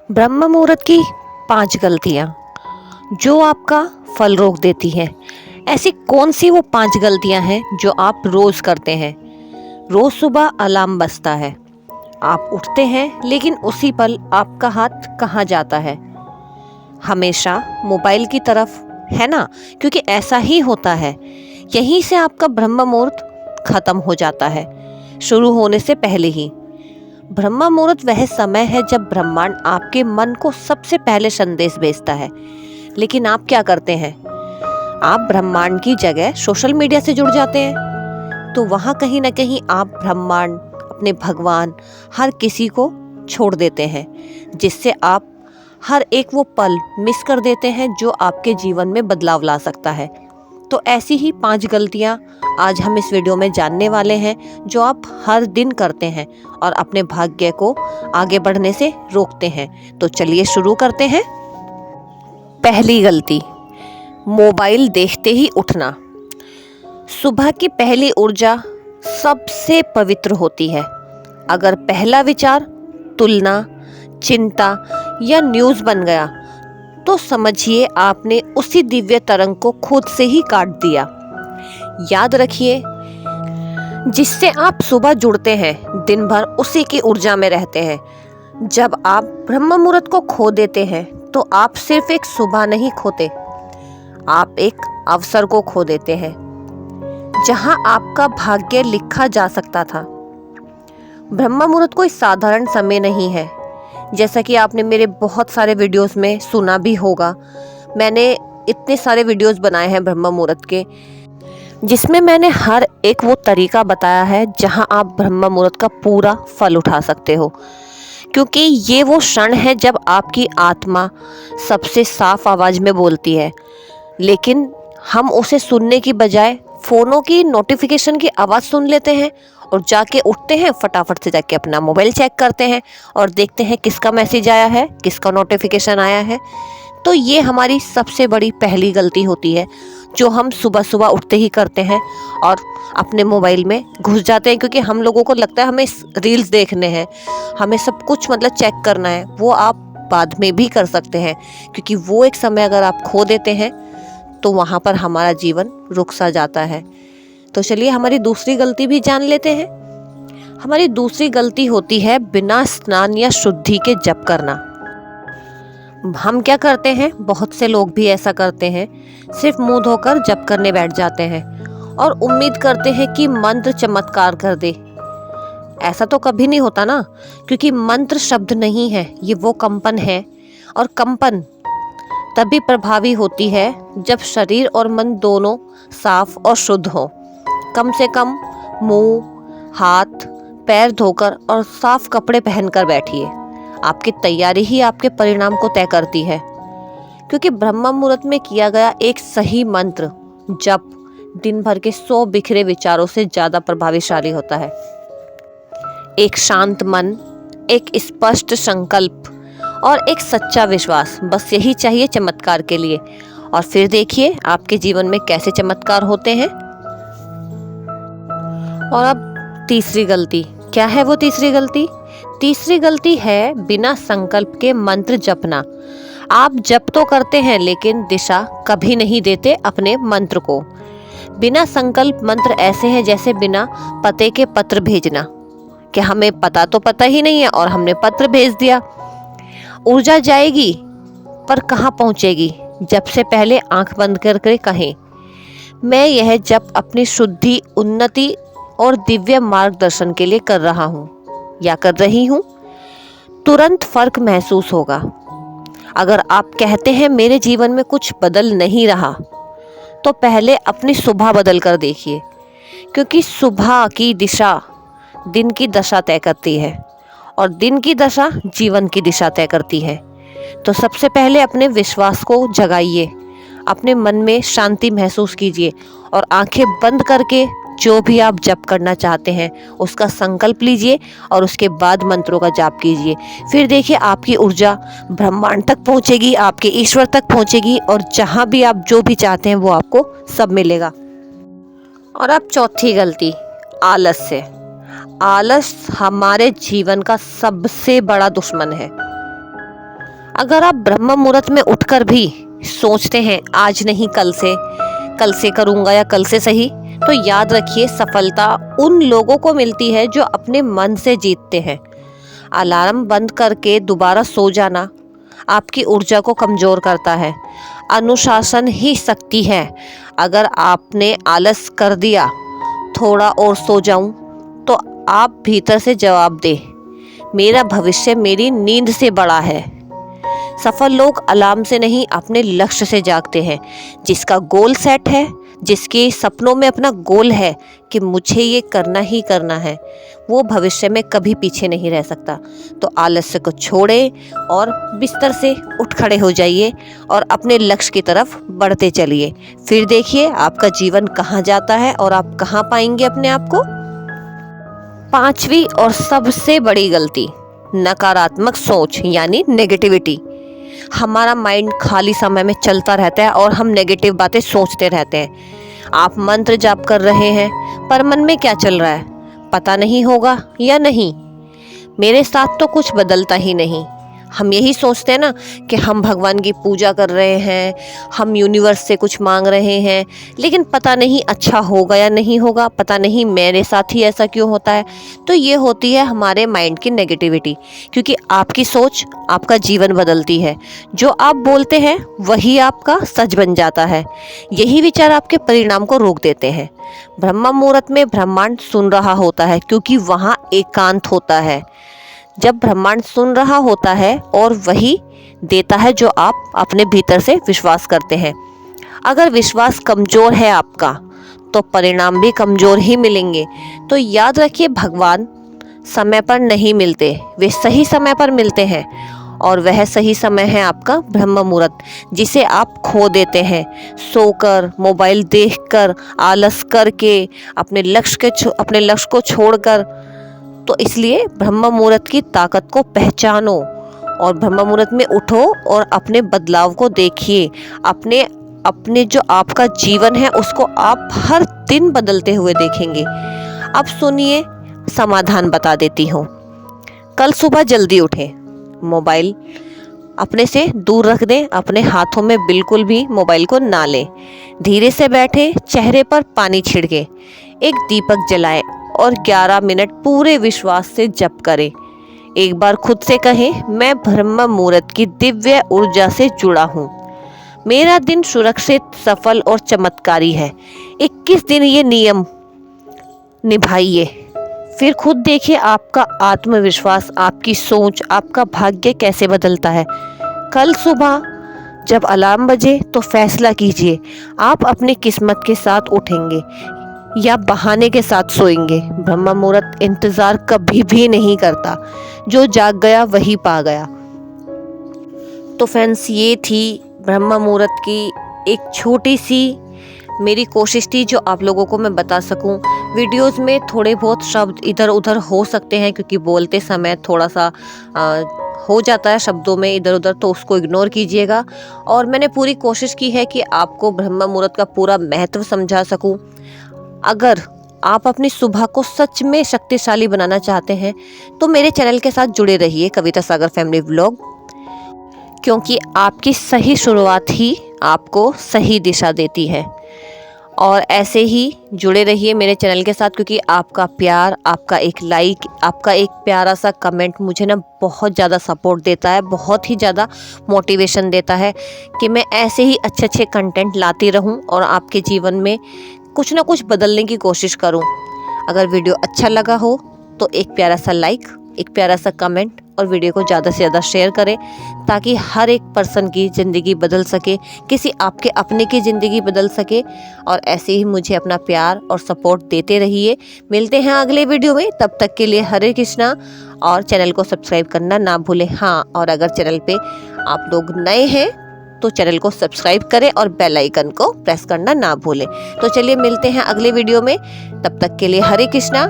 ब्रह्म मुहूर्त की 5 गलतियां जो आपका फल रोक देती हैं। ऐसी कौन सी वो 5 गलतियां हैं जो आप रोज करते हैं? रोज सुबह अलार्म बजता है, आप उठते हैं, लेकिन उसी पल आपका हाथ कहाँ जाता है? हमेशा मोबाइल की तरफ, है ना? क्योंकि ऐसा ही होता है। यहीं से आपका ब्रह्म मुहूर्त खत्म हो जाता है, शुरू होने से पहले ही। ब्रह्म मुहूर्त वह समय है जब ब्रह्मांड आपके मन को सबसे पहले संदेश भेजता है। लेकिन आप क्या करते हैं? आप ब्रह्मांड की जगह सोशल मीडिया से जुड़ जाते हैं। तो वहां कहीं ना कहीं आप ब्रह्मांड, अपने भगवान, हर किसी को छोड़ देते हैं, जिससे आप हर एक वो पल मिस कर देते हैं जो आपके जीवन में बदलाव ला सकता है। तो ऐसी ही 5 गलतियां आज हम इस वीडियो में जानने वाले हैं, जो आप हर दिन करते हैं और अपने भाग्य को आगे बढ़ने से रोकते हैं। तो चलिए शुरू करते हैं। पहली गलती, मोबाइल देखते ही उठना। सुबह की पहली ऊर्जा सबसे पवित्र होती है। अगर पहला विचार तुलना, चिंता या न्यूज़ बन गया, तो समझिए आपने उसी दिव्य तरंग को खुद से ही काट दिया। याद रखिए, जिससे आप सुबह जुड़ते हैं, दिन भर उसी की ऊर्जा में रहते हैं। जब आप ब्रह्म मुहूर्त को खो देते हैं, तो आप सिर्फ एक सुबह नहीं खोते, आप एक अवसर को खो देते हैं जहां आपका भाग्य लिखा जा सकता था। ब्रह्म मुहूर्त कोई साधारण समय नहीं है, जैसा कि आपने मेरे बहुत सारे वीडियोस में सुना भी होगा। मैंने इतने सारे वीडियोस बनाए हैं ब्रह्म मुहूर्त के, जिसमें मैंने हर एक वो तरीका बताया है जहां आप ब्रह्म मुहूर्त का पूरा फल उठा सकते हो। क्योंकि ये वो क्षण है जब आपकी आत्मा सबसे साफ आवाज़ में बोलती है, लेकिन हम उसे सुनने की बजाय फ़ोनों की नोटिफिकेशन की आवाज़ सुन लेते हैं और जाके उठते हैं, फटाफट से जाके अपना मोबाइल चेक करते हैं और देखते हैं किसका मैसेज आया है, किसका नोटिफिकेशन आया है। तो ये हमारी सबसे बड़ी पहली गलती होती है, जो हम सुबह सुबह उठते ही करते हैं और अपने मोबाइल में घुस जाते हैं। क्योंकि हम लोगों को लगता है हमें रील्स देखने हैं, हमें सब कुछ मतलब चेक करना है। वो आप बाद में भी कर सकते हैं, क्योंकि वो एक समय अगर आप खो देते हैं तो वहाँ पर हमारा जीवन रुक सा जाता है। तो चलिए हमारी दूसरी गलती भी जान लेते हैं। हमारी दूसरी गलती होती है बिना स्नान या शुद्धि के जप करना। हम क्या करते हैं, बहुत से लोग भी ऐसा करते हैं, सिर्फ मुंह धोकर जप करने बैठ जाते हैं और उम्मीद करते हैं कि मंत्र चमत्कार कर दे। ऐसा तो कभी नहीं होता ना, क्योंकि मंत्र शब्द नहीं है, ये वो कंपन है। और कंपन तभी प्रभावी होती है जब शरीर और मन दोनों साफ और शुद्ध हो। कम से कम मुंह, हाथ, पैर धोकर और साफ कपड़े पहनकर बैठिए। आपकी तैयारी ही आपके परिणाम को तय करती है। क्योंकि ब्रह्म मुहूर्त में किया गया एक सही मंत्र जप दिन भर के 100 बिखरे विचारों से ज्यादा प्रभावशाली होता है। एक शांत मन, एक स्पष्ट संकल्प और एक सच्चा विश्वास, बस यही चाहिए चमत्कार के लिए। और फिर देखिए आपके जीवन में कैसे चमत्कार होते हैं। और अब तीसरी गलती, क्या है वो तीसरी गलती? तीसरी गलती है बिना संकल्प के मंत्र जपना। आप जप तो करते हैं, लेकिन दिशा कभी नहीं देते अपने मंत्र को। बिना संकल्प मंत्र ऐसे हैं जैसे बिना पते के पत्र भेजना, कि हमें पता ही नहीं है और हमने पत्र भेज दिया। ऊर्जा जाएगी पर कहाँ पहुँचेगी? जब से पहले आंख बंद करके कहें, मैं यह जप अपनी शुद्धि, उन्नति और दिव्य मार्गदर्शन के लिए कर रहा हूँ या कर रही हूँ, तुरंत फर्क महसूस होगा। अगर आप कहते हैं मेरे जीवन में कुछ बदल नहीं रहा, तो पहले अपनी सुबह बदल कर देखिए। क्योंकि सुबह की दिशा दिन की दशा तय करती है और दिन की दशा जीवन की दिशा तय करती है। तो सबसे पहले अपने विश्वास को जगाइए, अपने मन में शांति महसूस कीजिए और आंखें बंद करके जो भी आप जप करना चाहते हैं उसका संकल्प लीजिए और उसके बाद मंत्रों का जाप कीजिए। फिर देखिए आपकी ऊर्जा ब्रह्मांड तक पहुंचेगी, आपके ईश्वर तक पहुंचेगी और जहां भी आप जो भी चाहते हैं वो आपको सब मिलेगा। और अब चौथी गलती, आलस्य। आलस हमारे जीवन का सबसे बड़ा दुश्मन है। अगर आप ब्रह्म मुहूर्त में उठकर भी सोचते हैं आज नहीं कल से करूँगा या कल से सही, तो याद रखिए सफलता उन लोगों को मिलती है जो अपने मन से जीतते हैं। अलार्म बंद करके दोबारा सो जाना आपकी ऊर्जा को कमज़ोर करता है। अनुशासन ही शक्ति है। अगर आपने आलस कर दिया थोड़ा और सो जाऊं, तो आप भीतर से जवाब दे, मेरा भविष्य मेरी नींद से बड़ा है। सफल लोग अलार्म से नहीं अपने लक्ष्य से जागते हैं। जिसका गोल सेट है, जिसके सपनों में अपना गोल है कि मुझे ये करना ही करना है, वो भविष्य में कभी पीछे नहीं रह सकता। तो आलस्य को छोड़ें और बिस्तर से उठ खड़े हो जाइए और अपने लक्ष्य की तरफ बढ़ते चलिए। फिर देखिए आपका जीवन कहाँ जाता है और आप कहाँ पाएंगे अपने आप को। पांचवी और सबसे बड़ी गलती, नकारात्मक सोच यानी नेगेटिविटी। हमारा माइंड खाली समय में चलता रहता है और हम नेगेटिव बातें सोचते रहते हैं। आप मंत्र जाप कर रहे हैं पर मन में क्या चल रहा है पता नहीं होगा या नहीं, मेरे साथ तो कुछ बदलता ही नहीं। हम यही सोचते हैं ना कि हम भगवान की पूजा कर रहे हैं, हम यूनिवर्स से कुछ मांग रहे हैं, लेकिन पता नहीं अच्छा होगा या नहीं होगा, पता नहीं मेरे साथ ही ऐसा क्यों होता है। तो ये होती है हमारे माइंड की नेगेटिविटी, क्योंकि आपकी सोच आपका जीवन बदलती है। जो आप बोलते हैं वही आपका सच बन जाता है। यही विचार आपके परिणाम को रोक देते हैं। ब्रह्म मुहूर्त में ब्रह्मांड सुन रहा होता है, क्योंकि वहाँ एकांत होता है। जब ब्रह्मांड सुन रहा होता है और वही देता है जो आप अपने भीतर से विश्वास करते हैं। अगर विश्वास कमज़ोर है आपका तो परिणाम भी कमज़ोर ही मिलेंगे। तो याद रखिए भगवान समय पर नहीं मिलते, वे सही समय पर मिलते हैं, और वह सही समय है आपका ब्रह्म मुहूर्त, जिसे आप खो देते हैं सोकर, मोबाइल देखकर, आलस करके, अपने लक्ष्य को छोड़कर। तो इसलिए ब्रह्म मुहूर्त की ताकत को पहचानो और ब्रह्म मुहूर्त में उठो और अपने बदलाव को देखिए। अपने जो आपका जीवन है उसको आप हर दिन बदलते हुए देखेंगे। अब सुनिए, समाधान बता देती हूँ। कल सुबह जल्दी उठें, मोबाइल अपने से दूर रख दें, अपने हाथों में बिल्कुल भी मोबाइल को ना लें। धीरे से बैठे, चेहरे पर पानी छिड़के, एक दीपक जलाएं और 11 मिनट पूरे विश्वास से जप करें। एक बार खुद से कहें, मैं ब्रह्म मुहूर्त की दिव्य ऊर्जा से जुड़ा हूँ, मेरा दिन सुरक्षित, सफल और चमत्कारी है। 21 दिन ये नियम निभाइए, फिर खुद देखिए आपका आत्मविश्वास, आपकी सोच, आपका भाग्य कैसे बदलता है। कल सुबह जब अलार्म बजे तो फैसला कीजिए, आप अपनी किस्मत के साथ उठेंगे या बहाने के साथ सोएंगे। ब्रह्म मुहूर्त इंतजार कभी भी नहीं करता, जो जाग गया वही पा गया। तो फ्रेंड्स, ये थी ब्रह्म मुहूर्त की एक छोटी सी मेरी कोशिश थी जो आप लोगों को मैं बता सकूं। वीडियोस में थोड़े बहुत शब्द इधर उधर हो सकते हैं, क्योंकि बोलते समय थोड़ा सा हो जाता है शब्दों में इधर उधर, तो उसको इग्नोर कीजिएगा। और मैंने पूरी कोशिश की है कि आपको ब्रह्म मुहूर्त का पूरा महत्व समझा सकूं। अगर आप अपनी सुबह को सच में शक्तिशाली बनाना चाहते हैं तो मेरे चैनल के साथ जुड़े रहिए, कविता सागर फैमिली व्लॉग, क्योंकि आपकी सही शुरुआत ही आपको सही दिशा देती है। और ऐसे ही जुड़े रहिए मेरे चैनल के साथ, क्योंकि आपका प्यार, आपका एक लाइक, आपका एक प्यारा सा कमेंट मुझे ना बहुत ज़्यादा सपोर्ट देता है, बहुत ही ज़्यादा मोटिवेशन देता है कि मैं ऐसे ही अच्छे अच्छे कंटेंट लाती रहूं और आपके जीवन में कुछ ना कुछ बदलने की कोशिश करूं। अगर वीडियो अच्छा लगा हो तो एक प्यारा सा लाइक, एक प्यारा सा कमेंट और वीडियो को ज़्यादा से ज़्यादा शेयर करें, ताकि हर एक पर्सन की ज़िंदगी बदल सके, किसी आपके अपने की ज़िंदगी बदल सके। और ऐसे ही मुझे अपना प्यार और सपोर्ट देते रहिए। मिलते हैं अगले वीडियो में, तब तक के लिए हरे कृष्णा। और चैनल को सब्सक्राइब करना ना भूलें। हाँ, और अगर चैनल पे आप लोग नए हैं तो चैनल को सब्सक्राइब करें और बेल आइकन को प्रेस करना ना भूलें। तो चलिए मिलते हैं अगले वीडियो में, तब तक के लिए हरे कृष्णा।